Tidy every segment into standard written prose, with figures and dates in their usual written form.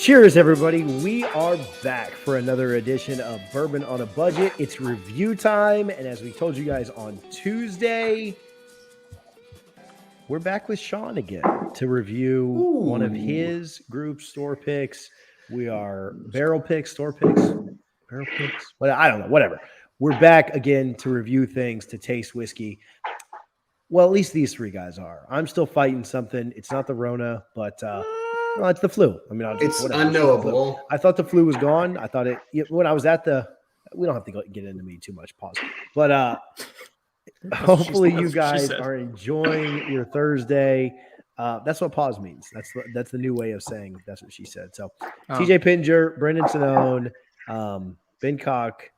Cheers, everybody. We are back for another edition of Bourbon on a Budget. It's review time. And as we told you guys on Tuesday, we're back with Sean again to review one of his group store picks. We are barrel picks, store picks, barrel picks. Well, I don't know, whatever. We're back again to review things, to taste whiskey. Well, at least these three guys are. I'm still fighting something. It's not the Rona, but well, it's the flu. I mean, it's unknowable. I thought the flu was gone. I thought when I was at we don't have to get into me too much, pause. But hopefully you guys are enjoying your Thursday. That's what pause means. That's the new way of saying that's what she said. So TJ Pinger, Brendan Sinone, Ben Cock,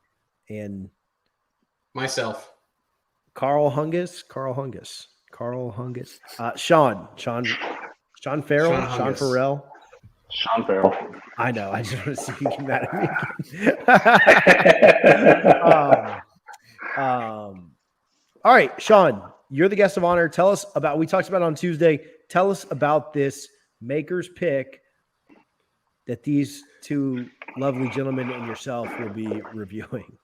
and myself. Carl Hungus, Sean Farrell, Sean Farrell. Sean Farrell. I know. I just want to see you get mad at me. All right, Sean, you're the guest of honor. Tell us about, we talked about on Tuesday. Tell us about this Maker's Pick that these two lovely gentlemen and yourself will be reviewing.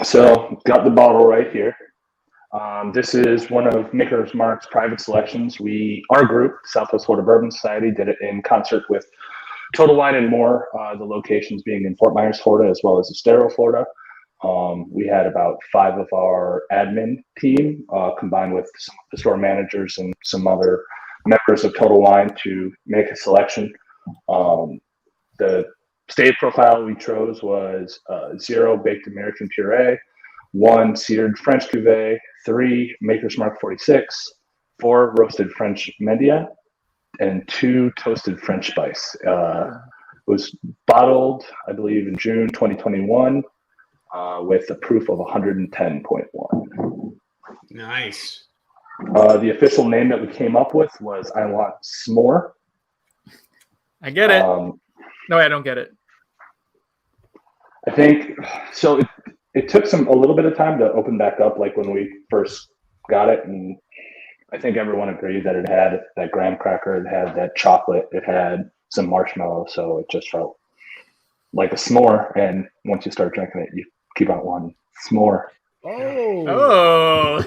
So, got the bottle right here. This is one of Maker's Mark's private selections. Our group, Southwest Florida Bourbon Society, did it in concert with Total Wine and More, the locations being in Fort Myers, Florida, as well as Estero, Florida. We had about 5 of our admin team combined with some of the store managers and some other members of Total Wine to make a selection. The stave profile we chose was 0 baked American puree, 1 seared French cuvee, 3 Maker's Mark 46, 4 roasted French Mendia, and 2 toasted French spice. It was bottled, I believe, in June 2021 with a proof of 110.1. Nice. The official name that we came up with was I Want S'more. I get it. No, I don't get it. I think so. It took a little bit of time to open back up, like when we first got it, and I think everyone agreed that it had that graham cracker, it had that chocolate, it had some marshmallow, so it just felt like a s'more. And once you start drinking it, you keep on wanting s'more. Oh,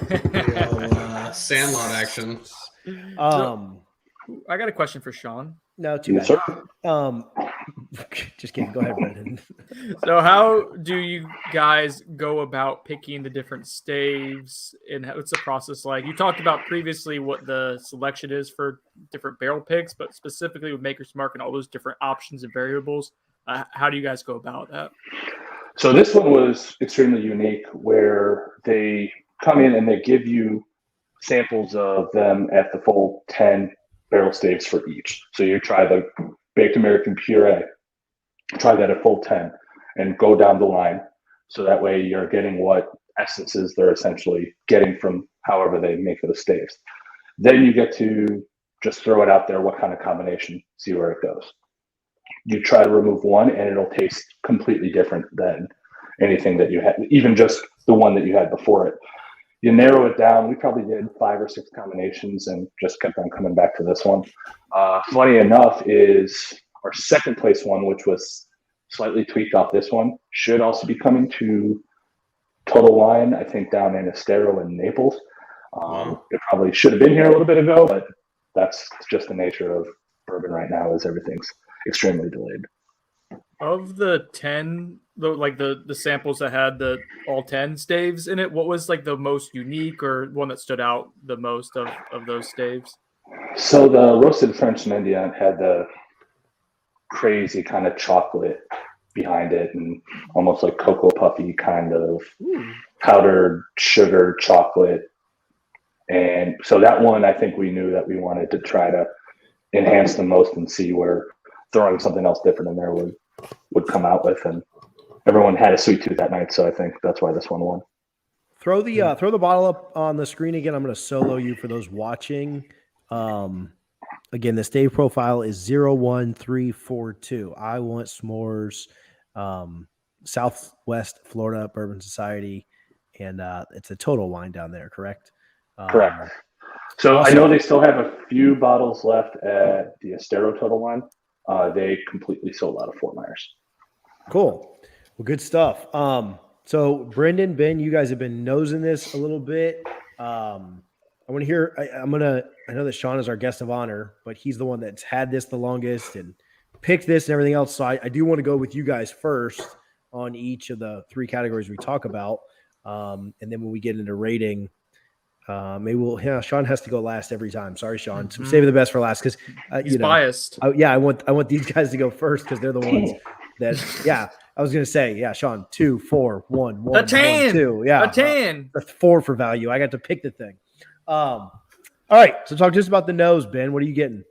Sandlot action. I got a question for Sean. No, too bad. Just kidding. Go ahead, Brendan. So how do you guys go about picking the different staves, and what's the process like? You talked about previously what the selection is for different barrel picks, but specifically with Maker's Mark and all those different options and variables, how do you guys go about that? So this one was extremely unique, where they come in and they give you samples of them at the full 10 barrel staves for each. So you try the baked American puree, try that at full 10 and go down the line. So that way you're getting what essences they're essentially getting from however they make the staves. Then you get to just throw it out there, what kind of combination, see where it goes. You try to remove one and it'll taste completely different than anything that you had, even just the one that you had before it. You narrow it down. We probably did 5 or 6 combinations and just kept on coming back to this one. Funny enough is our second place one, which was slightly tweaked off this one, should also be coming to Total Wine, I think down in Estero in Naples. It probably should have been here a little bit ago, but that's just the nature of bourbon right now, is everything's extremely delayed. Of the 10, the samples that had the all 10 staves in it, what was like the most unique or one that stood out the most of those staves? So the roasted French Mendia had the crazy kind of chocolate behind it and almost like Cocoa Puffy kind of powdered sugar chocolate. And so that one, I think we knew that we wanted to try to enhance the most and see where throwing something else different in there would come out with. And everyone had a sweet tooth that night, so I think that's why this one won. Throw the bottle up on the screen again. I'm going to solo you for those watching. Again, the stave profile is 01342. I Want S'mores, Southwest Florida Bourbon Society, and it's a Total Wine down there, correct? Correct. So I know they still have a few bottles left at the Estero Total Wine. they completely sold out of Fort Myers. Cool. Well, good stuff. So Brendan, Ben, you guys have been nosing this a little bit. I want to hear, I know that Sean is our guest of honor, but he's the one that's had this the longest and picked this and everything else. So I do want to go with you guys first on each of the three categories we talk about. And then when we get into rating, maybe Sean has to go last every time. Sorry, Sean. So save the best for last. Cause he's biased. I want these guys to go first cause they're the ones that, I was going to say, Sean, 2, 4, 1, 1, a 10, 1, 2. Yeah. A 10. That's 4 for value. I got to pick the thing. All right. So talk to us about the nose, Ben. What are you getting?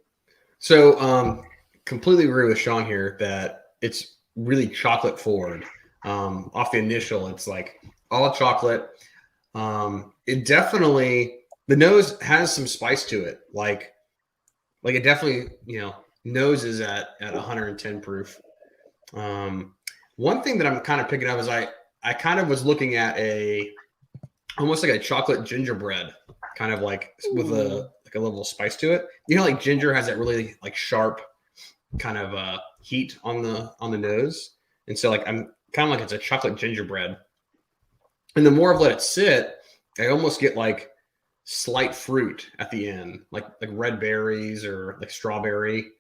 So, completely agree with Sean here that it's really chocolate forward. Off the initial, it's like all chocolate. It definitely, the nose has some spice to it. Like it definitely, nose is at 110 proof. One thing that I'm kind of picking up is I kind of was looking at almost like a chocolate gingerbread, kind of like with a level of spice to it. Like ginger has that really like sharp kind of heat on the nose, and so like I'm kind of like it's a chocolate gingerbread. And the more I've let it sit, I almost get like slight fruit at the end, like red berries or like strawberry,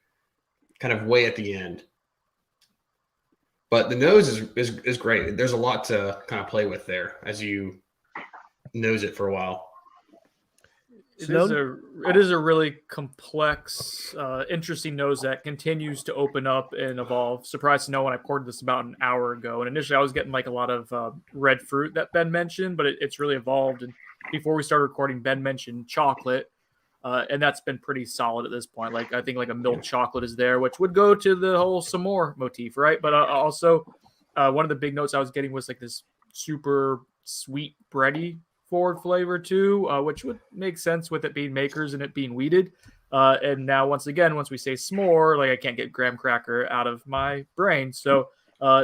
kind of way at the end. But the nose is great. There's a lot to kind of play with there as you nose it for a while. It is a really complex, interesting nose that continues to open up and evolve. Surprised to know when I poured this about an hour ago. And initially I was getting like a lot of red fruit that Ben mentioned, but it's really evolved. And before we started recording, Ben mentioned chocolate. And that's been pretty solid at this point. Like I think like a milk chocolate is there, which would go to the whole s'more motif, right? But also one of the big notes I was getting was like this super sweet bready forward flavor too, which would make sense with it being Makers and it being weeded. And now once we say s'more, like I can't get graham cracker out of my brain. So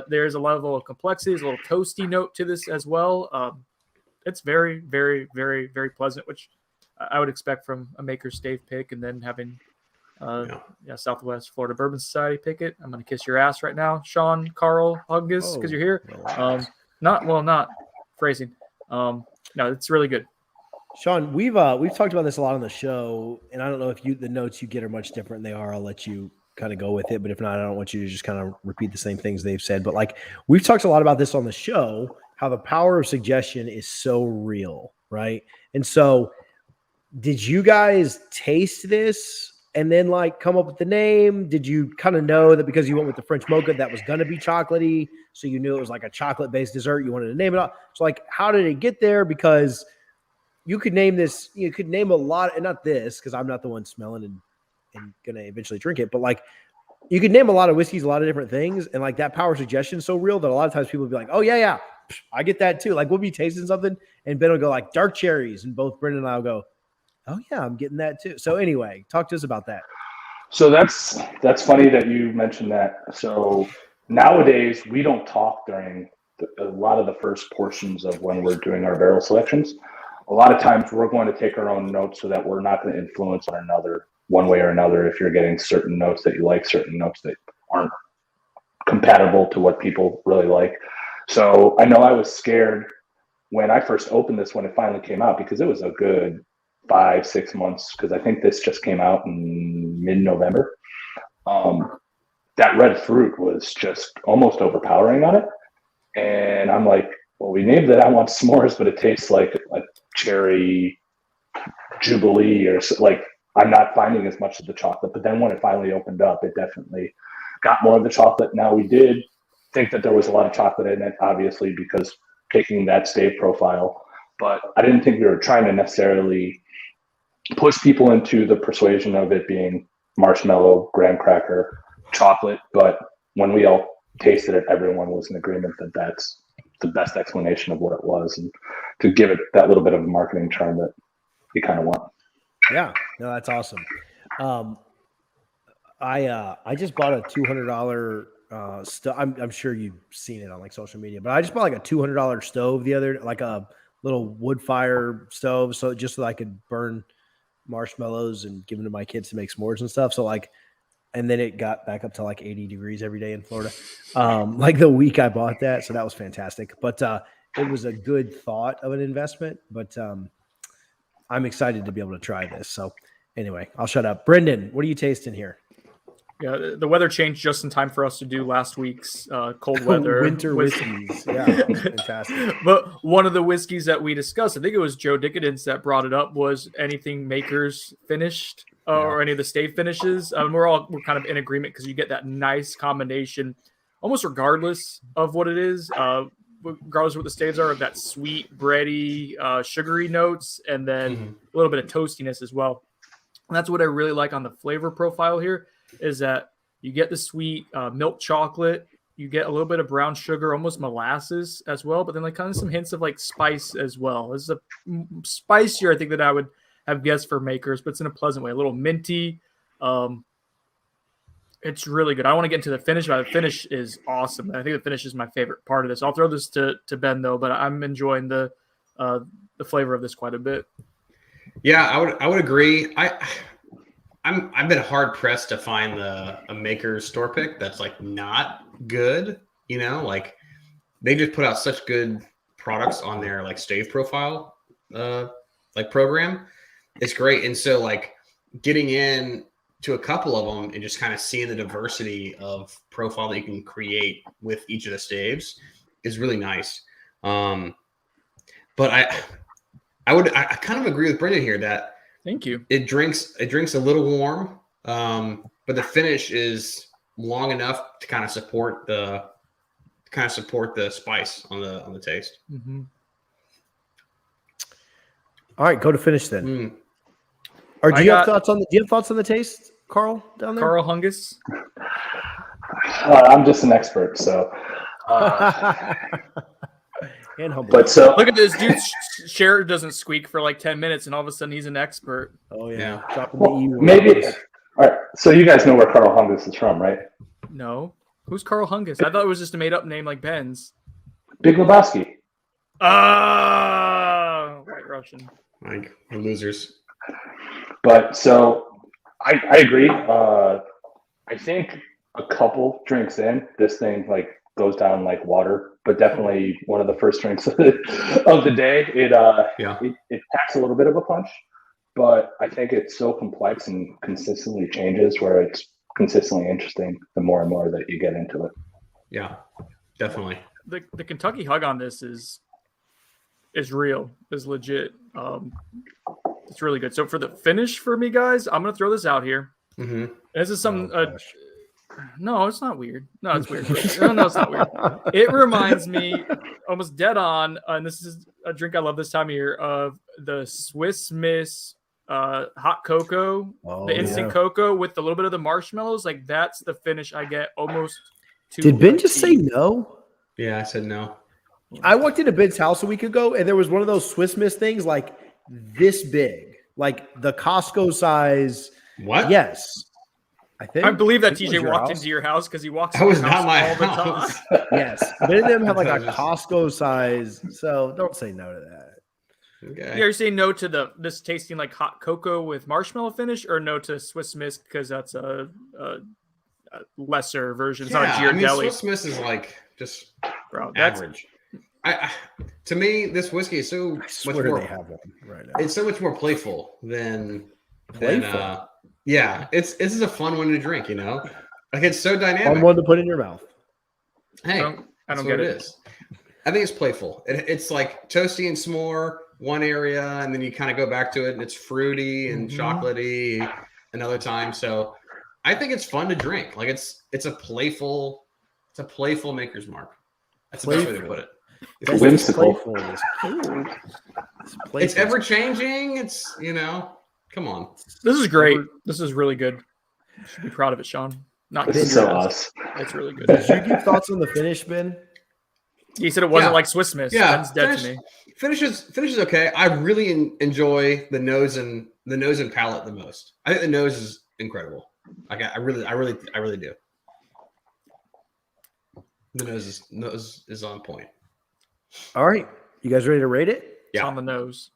there's a level of complexity, there's a little toasty note to this as well. It's very, very, very, very pleasant, which I would expect from a Maker's Stave pick, and then having Southwest Florida Bourbon Society pick it. I'm going to kiss your ass right now, Sean, Carl, Huggus, because you're here. Not phrasing. No, it's really good. Sean, we've talked about this a lot on the show, and I don't know if the notes you get are much different than they are. I'll let you kind of go with it, but if not, I don't want you to just kind of repeat the same things they've said. But like we've talked a lot about this on the show, how the power of suggestion is so real, right? And so did you guys taste this and then like come up with the name? Did you kind of know that because you went with the French mocha that was going to be chocolatey, so you knew it was like a chocolate-based dessert, you wanted to name it up? So like how did it get there? Because you could name this, you could name a lot, and not this because I'm not the one smelling and going to eventually drink it, but like you could name a lot of whiskeys, a lot of different things, and like that power of suggestion is so real that a lot of times people will be like, oh yeah, I get that too. Like we'll be tasting something and Ben will go like dark cherries, and both Brendan and I will go, oh yeah, I'm getting that too. So anyway, talk to us about that. So that's funny that you mentioned that. So nowadays we don't talk during a lot of the first portions of when we're doing our barrel selections. A lot of times we're going to take our own notes so that we're not going to influence on another one way or another. If you're getting certain notes that you like, certain notes that aren't compatible to what people really like. So I know I was scared when I first opened this, when it finally came out, because it was a good 5-6 months, because I think this just came out in mid-November. That red fruit was just almost overpowering on it. And I'm like, well, we named it I Want S'mores, but it tastes like cherry jubilee, or like I'm not finding as much of the chocolate. But then when it finally opened up, it definitely got more of the chocolate. Now we did think that there was a lot of chocolate in it, obviously, because taking that stave profile. But I didn't think we were trying to necessarily push people into the persuasion of it being marshmallow, graham cracker, chocolate. But when we all tasted it, everyone was in agreement that that's the best explanation of what it was, and to give it that little bit of a marketing charm that you kind of want. Yeah, no, that's awesome. I just bought a $200 stove. I'm sure you've seen it on like social media, but I just bought like a $200 stove the other, like a little wood fire stove, so that I could burn marshmallows and give them to my kids to make s'mores and stuff. So like and then it got back up to like 80 degrees every day in Florida. Like the week I bought that. So that was fantastic. But it was a good thought of an investment. But I'm excited to be able to try this. So anyway, I'll shut up. Brendan, what are you tasting here? Yeah, the weather changed just in time for us to do last week's cold weather Winter whiskeys. Yeah, fantastic. But one of the whiskeys that we discussed, I think it was Joe Dickadence that brought it up, was anything Makers finished or any of the stave finishes. We're kind of in agreement because you get that nice combination, almost regardless of what it is, regardless of what the staves are, of that sweet, bready, sugary notes, and then a little bit of toastiness as well. And that's what I really like on the flavor profile here, is that you get the sweet milk chocolate, you get a little bit of brown sugar, almost molasses as well, but then like kind of some hints of like spice as well. This is a spicier, I think, that I would have guessed for Makers, but it's in a pleasant way, a little minty. It's really good. I want to get into the finish, but the finish is awesome. I think the finish is my favorite part of this. I'll throw this to Ben though, but I'm enjoying the flavor of this quite a bit. Yeah, I would agree. I've been hard pressed to find a Maker's store pick that's like not good. You know, like they just put out such good products on their like stave profile like program. It's great. And so like getting in to a couple of them and just kind of seeing the diversity of profile that you can create with each of the staves is really nice. But I kind of agree with Brendan here that thank you. It drinks a little warm, but the finish is long enough to kind of support the spice on the taste. Mm-hmm. All right, go to finish then. Or do you have thoughts on the taste, Carl, down there? Carl Hungus. I'm just an expert, so. And humble. But so look at this dude's share doesn't squeak for like 10 minutes, and all of a sudden he's an expert. Oh yeah. Well, maybe. All right. So you guys know where Carl Hungus is from, right? No. Who's Carl Hungus? I thought it was just a made up name like Ben's. Big Lebowski. White Russian. Like we're losers. But so I agree. I think a couple drinks in, this thing like goes down like water. But definitely one of the first drinks of the day. It packs a little bit of a punch, but I think it's so complex and consistently changes where it's consistently interesting the more and more that you get into it. Yeah, definitely. The Kentucky hug on this is real, is legit. It's really good. So for the finish for me, guys, I'm gonna throw this out here. Mm-hmm. This is some. No, it's not weird. No, it's weird. No, it's not weird. It reminds me almost dead on, and this is a drink I love this time of year, of the Swiss Miss hot cocoa, the instant cocoa with a little bit of the marshmallows. Like that's the finish I get almost. Did Ben just say no? Yeah, I said no. I walked into Ben's house a week ago, and there was one of those Swiss Miss things like this big, like the Costco size. What? Yes. I believe that TJ walked into your house because he walks. That was not my all the house. time. Yes, many of them have like a Costco size, so don't say no to that. Okay. Yeah, you're saying no to this tasting like hot cocoa with marshmallow finish, or no to Swiss Miss because that's a lesser version. It's not a Ghirardelli. Swiss Miss is like just that's average. To me, this whiskey is so much more. They have one right now. It's so much more playful than playful. Yeah, this is a fun one to drink. You know, like it's so dynamic. Fun one to put in your mouth. Hey, I don't get it. Is. I think it's playful. It's like toasty and s'more one area, and then you kind of go back to it, and it's fruity and chocolatey another time. So I think it's fun to drink. Like it's a playful Maker's Mark. That's the best way to put it. It's whimsical. It's ever changing. It's come on. This is great. This is really good. You should be proud of it, Sean. This is so us. It's really good. Did you give thoughts on the finish, Ben? He said it wasn't like Swiss Miss. Yeah, Ben's dead to me. Finish is okay. I really enjoy the nose and palate the most. I think the nose is incredible. I really do. The nose is on point. All right, you guys ready to rate it? Yeah, it's on the nose.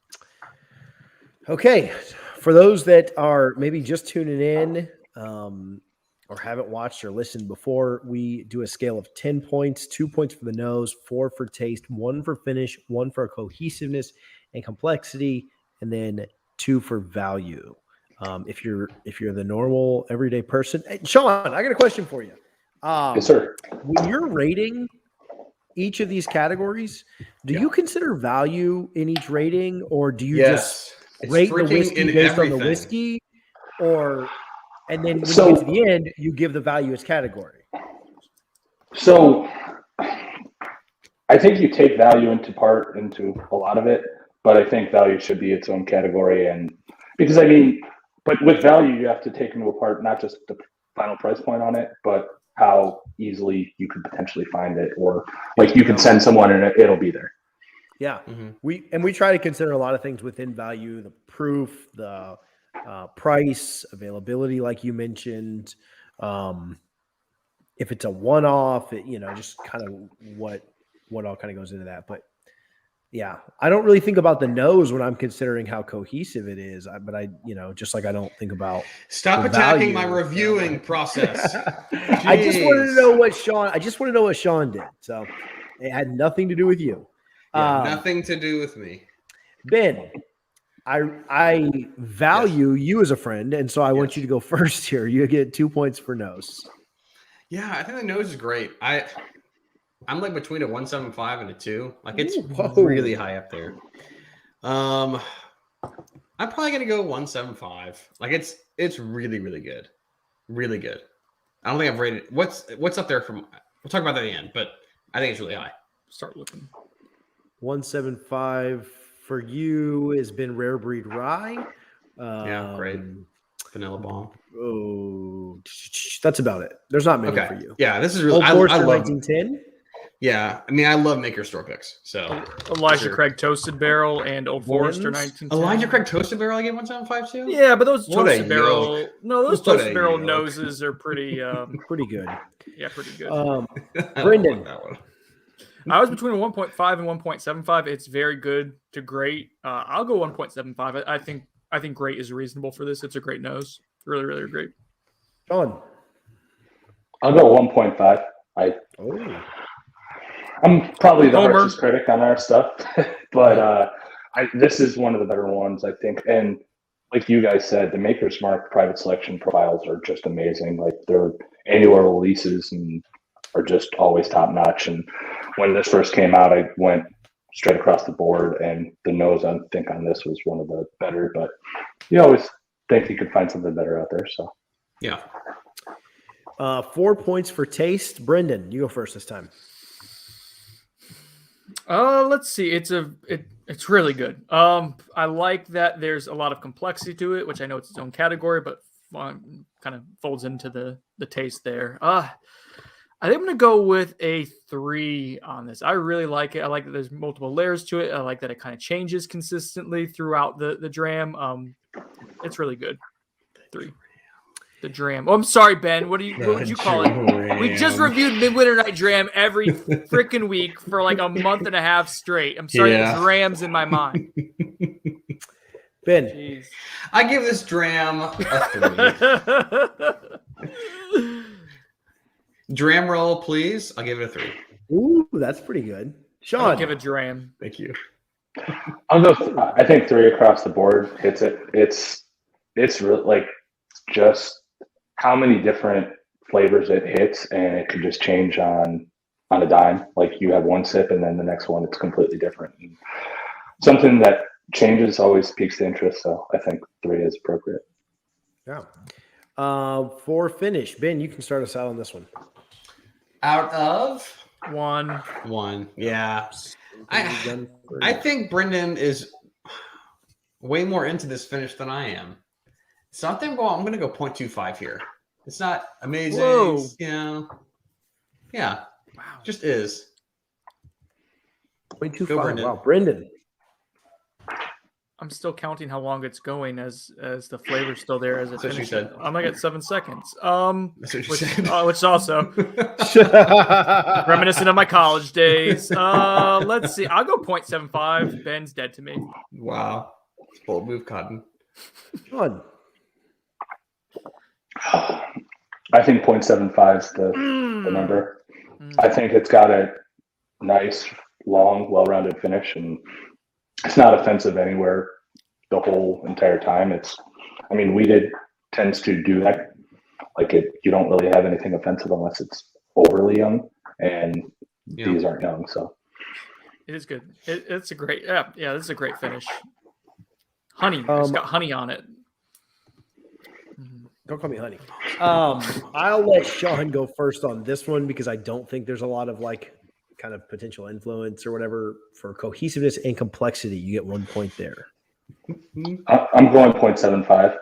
Okay, for those that are maybe just tuning in, or haven't watched or listened before, we do a scale of 10 points, 2 points for the nose, 4 for taste, 1 for finish, 1 for cohesiveness and complexity, and then 2 for value. If you're the normal everyday person, hey, Sean, I got a question for you. Yes, sir. When you're rating each of these categories, do you consider value in each rating, or do you just rate the whiskey based on the whiskey, and then when you get to the end, you give the value its category? So I think you take value into a lot of it, but I think value should be its own category. And because but with value, you have to take into part not just the final price point on it, but how easily you could potentially find it, or like you can send someone and it'll be there. Yeah. We try to consider a lot of things within value, the proof, the price, availability, like you mentioned. If it's a one-off, just kind of what all kind of goes into that. But yeah, I don't really think about the nose when I'm considering how cohesive it is. But I just like I don't think about. Stop attacking my reviewing process. I just wanted to know what Sean did. So it had nothing to do with you. Nothing to do with me. Ben, I value you as a friend, and so I want you to go first here. You get 2 points for nose. Yeah, I think the nose is great. I'm like between a 175 and a 2. Like it's really high up there. I'm probably gonna go 175. Like it's really, really good. Really good. I don't think I've rated what's up there from we'll talk about that at the end, but I think it's really high. Start looking. 175 for you has been Rare Breed Rye. Yeah, great. Vanilla Bomb. Oh, that's about it. There's not many for you. Yeah, this is really. Old I Forester love 1910. Yeah, I mean, I love Maker store picks. So Elijah Craig Toasted Barrel and Old Forester 1910. Elijah Craig Toasted Barrel, I get 175 too. Yeah, but those Toasted Barrel, Toasted Barrel noses are pretty, pretty good. Yeah, pretty good. Brendan, that one. I was between a 1.5 and 1.75. It's very good to great. I'll go 1.75. I think great is reasonable for this. It's a great nose. Really, really great. Sean, I'll go 1.5. I'm probably the harshest critic on our stuff, but this is one of the better ones, I think. And like you guys said, the Maker's Mark private selection profiles are just amazing. Like their annual releases and are just always top notch. And when this first came out, I went straight across the board, and the nose I think on this was one of the better. But you always think you could find something better out there. So yeah. 4 points for taste. Brendan, you go first this time. Let's see. It's really good. I like that there's a lot of complexity to it, which I know it's its own category, but kind of folds into the taste there. I think I'm gonna go with a 3 on this. I really like it. I like that there's multiple layers to it. I like that it kind of changes consistently throughout the dram. It's really good. 3. The dram. Oh, I'm sorry, Ben. What would you call it? We just reviewed Midwinter Night Dram every freaking week for like a month and a half straight. I'm sorry, the dram's in my mind. Ben. Jeez. I give this dram a 3. Dram roll, please. I'll give it a 3. Ooh, that's pretty good. Sean. I'll give it dram. Thank you. I'll go. I think 3 across the board hits it. It's really like just how many different flavors it hits, and it could just change on a dime. Like you have one sip, and then the next one it's completely different. And something that changes always piques the interest. So I think 3 is appropriate. Yeah. For finish, Ben, you can start us out on this one. Out of 1. Yeah. I think Brendan is way more into this finish than I am. So I'm going to go 0.25 here. It's not amazing. Whoa. Yeah. Wow. Just is. 0.25. Wow, Brendan. I'm still counting how long it's going as the flavor's still there as it That's what she finishes. said. I'm gonna get 7 seconds. That's what you said. Which is also reminiscent of my college days. Let's see. I'll go 0.75. Ben's dead to me. Wow. Bold move, Cotton. Fun. I think 0.75 is the number. I think it's got a nice, long, well-rounded finish, and it's not offensive anywhere the whole entire time. Wheated tends to do that. Like you don't really have anything offensive unless it's overly young, and these aren't young, so. It is good. It's a great, yeah. This is a great finish. Honey, it's got honey on it. Don't call me honey. I'll let Sean go first on this one because I don't think there's a lot of kind of potential influence or whatever for cohesiveness and complexity. You get 1 point there. I'm going 0.75.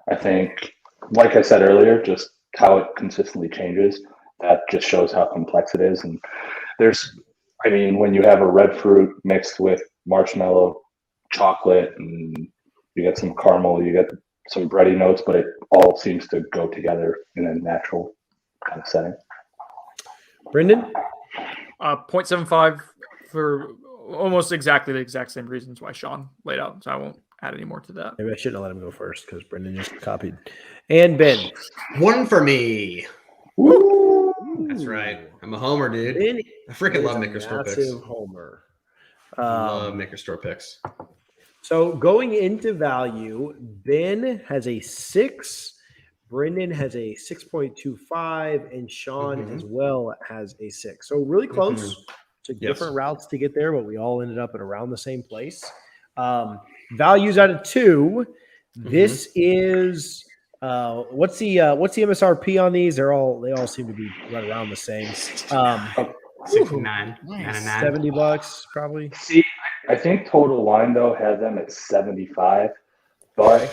I think, like I said earlier, just how it consistently changes, that just shows how complex it is. And when you have a red fruit mixed with marshmallow, chocolate, and you get some caramel, you get some bready notes, but it all seems to go together in a natural kind of setting. Brendan? 0.75 for almost exactly the exact same reasons why Sean laid out, so I won't add any more to that. Maybe I shouldn't have let him go first because Brendan just copied. And Ben? 1 for me. Woo! That's right. I'm a homer, dude. Ben I freaking love Maker Store picks. Massive homer. Love Maker Store picks. So going into value, Ben has a 6, Brendan has a 6.25, and Sean as well has a 6. So really close. So different routes to get there, but we all ended up at around the same place. Values out of 2. This is what's the MSRP on these? They all seem to be right around the same. 69, nice. $70 probably. See, I think Total Wine though has them at 75. But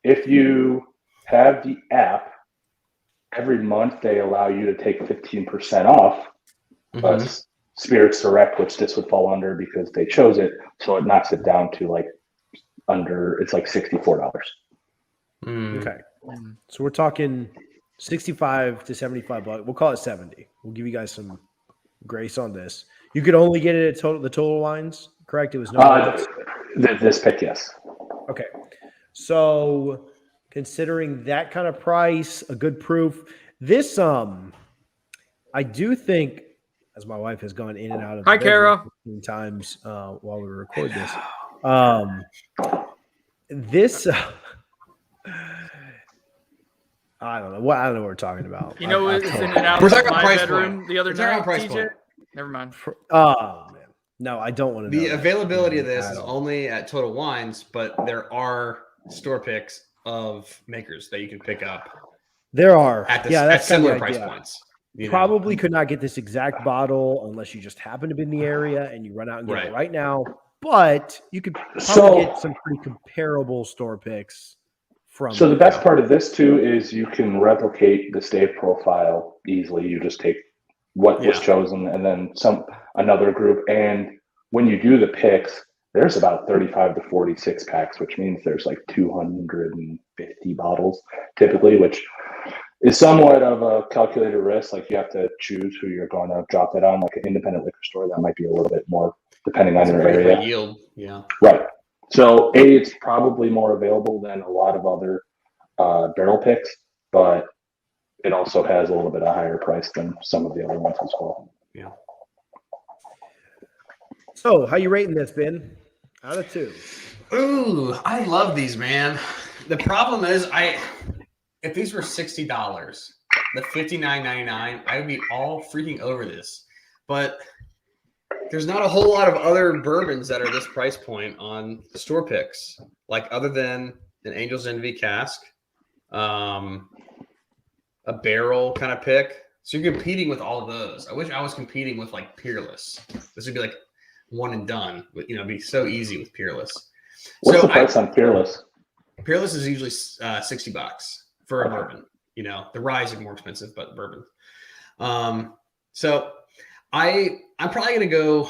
if you have the app, every month they allow you to take 15% off. Spirits Direct, which this would fall under because they chose it, so it knocks it down to it's like $64. Okay. So we're talking 65 to 75 bucks. We'll call it 70. We'll give you guys some grace on this. You could only get it at the Total Wines, correct? It was no this pick, yes. Okay. So considering that kind of price, a good proof, this I do think, as my wife has gone in and out of Hi, Kara. 15 times while we record this. This I don't know what we're talking about. You know, it's in and out We're of talking my price bedroom point. the other We're talking night. price TJ, point. never mind. Oh man, no, I don't want to know. The availability of this at is all. only at Total Wines, but there are store picks of makers that you can pick up. There are At that's similar kind of the price idea. points. You Probably could not get this exact bottle unless you just happen to be in the area and you run out and get it right now. But you could probably get some pretty comparable store picks from. So the best part of this too is you can replicate the stave profile easily. You just take what was chosen and then another group. And when you do the picks, there's about 35 to 46 packs, which means there's like 250 bottles typically, which is somewhat of a calculated risk. Like you have to choose who you're going to drop that on. Like an independent liquor store, that might be a little bit more depending on your area. Yield, yeah. Right. So it's probably more available than a lot of other barrel picks, but it also has a little bit of higher price than some of the other ones as well. Yeah. So how you rating this, Ben? Out of 2. Ooh, I love these, man. The problem is if these were $60, the $59.99, I would be all freaking over this. But there's not a whole lot of other bourbons that are this price point on store picks, like other than an Angel's Envy cask, a barrel kind of pick. So you're competing with all of those. I wish I was competing with like Peerless. This would be like one and done. It'd be so easy with Peerless. What's the price on Peerless? Peerless is usually $60 for a bourbon. The rye is more expensive, but bourbon. So I'm probably going to go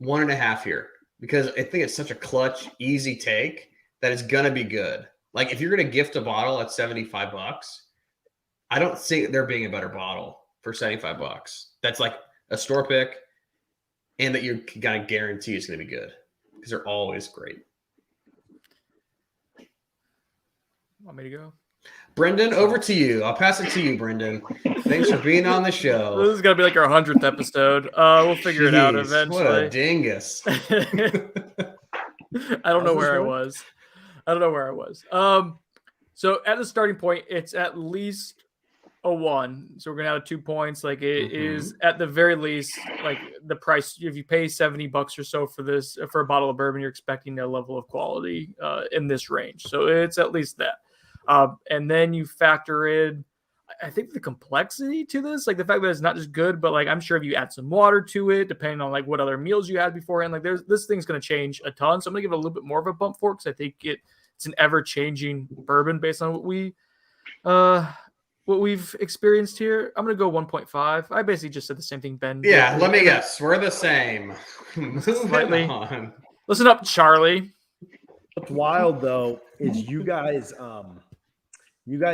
1.5 here because I think it's such a clutch, easy take that it's going to be good. Like if you're going to gift a bottle at $75, I don't see there being a better bottle for $75. That's like a store pick and that you got to guarantee it's going to be good because they're always great. Want me to go? Brendan, over to you. I'll pass it to you, Brendan. Thanks for being on the show. This is gonna be like our 100th episode. We'll figure it out Jeez, eventually. What a dingus. I don't know where I was. So at the starting point, it's at least a 1. So we're gonna have 2 points. Like it is at the very least, like the price. If you pay $70 or so for this for a bottle of bourbon, you're expecting a level of quality in this range. So it's at least that. And then you factor in, I think, the complexity to this, like the fact that it's not just good, but like I'm sure if you add some water to it, depending on like what other meals you had beforehand, like this thing's going to change a ton. So I'm going to give it a little bit more of a bump for it because I think it's an ever changing bourbon based on what we've experienced here. I'm going to go 1.5. I basically just said the same thing Ben did. Yeah, let me guess. We're the same. Slightly. Moving on. Listen up, Charlie. What's wild though is you guys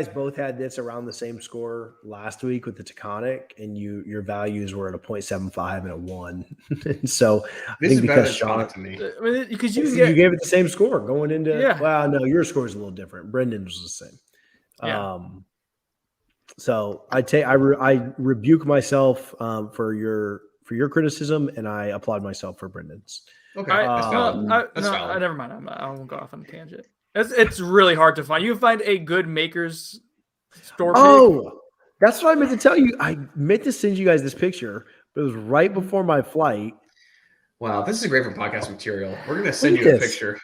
both had this around the same score last week with the Taconic, and your values were at a 0.75 and a 1. So This is better than Sean to me. I mean, because you gave it the same score going into. Yeah. Well, no, your score is a little different. Brendan's was the same. Yeah. So I rebuke myself for your criticism, and I applaud myself for Brendan's. Okay, that's valid. That's valid. Never mind. I won't go off on a tangent. It's really hard to find. You can find a good maker's store pick. Oh, that's what I meant to tell you. I meant to send you guys this picture, but it was right before my flight. Wow, this is great for podcast material. We're gonna send Look you at a this. picture.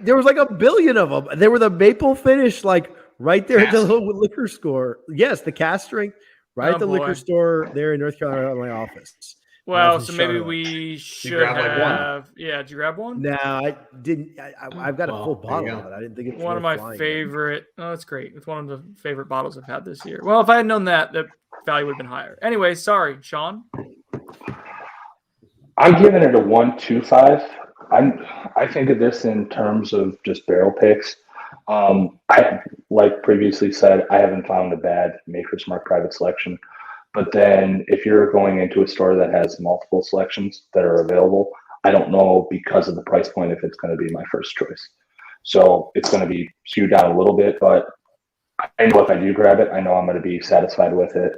There was like a billion of them. They were the maple finish, like right there at the little liquor store. Yes, the cast strength, right at the liquor store there in North Carolina at my office. Well, so maybe we should grab, like, have. Yeah, did you grab one? No, I didn't. I've got a full there you bottle go. of it. I didn't think it was One of worth my flying. favorite. Oh, that's great. It's one of the favorite bottles I've had this year. Well, if I had known that, the value would have been higher. Anyway, sorry, Sean. I'm giving it a 1.25. I think of this in terms of just barrel picks. I, like previously said, I haven't found a bad Maker's Mark private selection. But then if you're going into a store that has multiple selections that are available, I don't know because of the price point if it's going to be my first choice. So it's going to be skewed down a little bit, but I know if I do grab it, I know I'm going to be satisfied with it.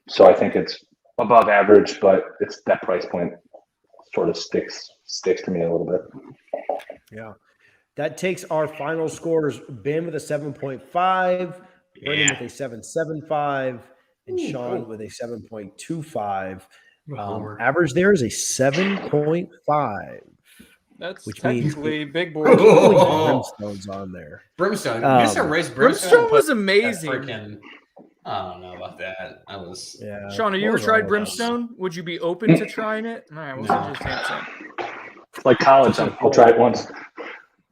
So I think it's above average, but it's that price point sort of sticks to me a little bit. Yeah. That takes our final scores. Ben with a 7.5, Brendan with a 7.75, and Sean with a 7.25. Average there is a 7.5. That's which means technically big boy. Brimstone's on there. Brimstone. You just erased Brimstone. Brimstone was amazing. I don't know about that. I was. Yeah. Sean, have you ever tried Brimstone? Would you be open to trying it? All right, we'll send you a Samsung. It's like college. I'll try it once.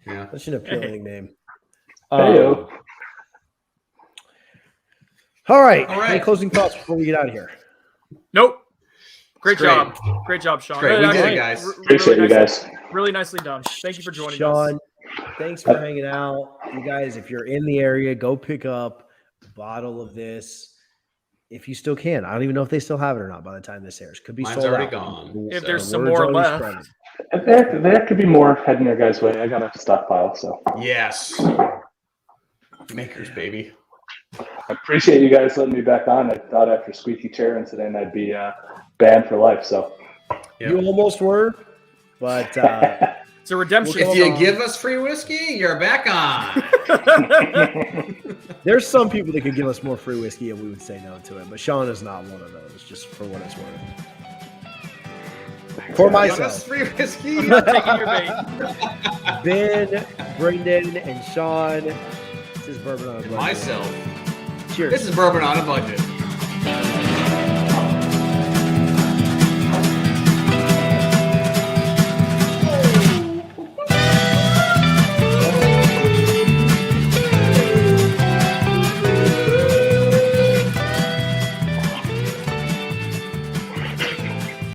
Yeah. That's an appealing name. Hey-o. All right. All right. Any closing thoughts before we get out of here? Nope. Great Great. job. Great job, Sean. Great. We did Actually, it, guys. Appreciate you guys. Really nicely done. Thank you for joining us. Sean, thanks for hanging out. You guys, if you're in the area, go pick up a bottle of this. If you still can. I don't even know if they still have it or not by the time this airs. Could be Mine's sold already out. gone. If So there's some Word's more already left. spreading. There could be more heading your guys' way. I got a stockpile, so Yes. Makers, baby. I appreciate you guys letting me back on. I thought after Squeaky Chair incident I'd be banned for life. So Yep. You almost were, but It's a redemption. If you give us free whiskey, you're back on. there's some people that could give us more free whiskey and we would say no to it. But Sean is not one of those, just for what it's worth. For Give us myself, free whiskey. I'm not taking your bait. Ben, Brendan, and Sean, this is Bourbon on a Budget. Myself. Cheers. This is Bourbon on a Budget.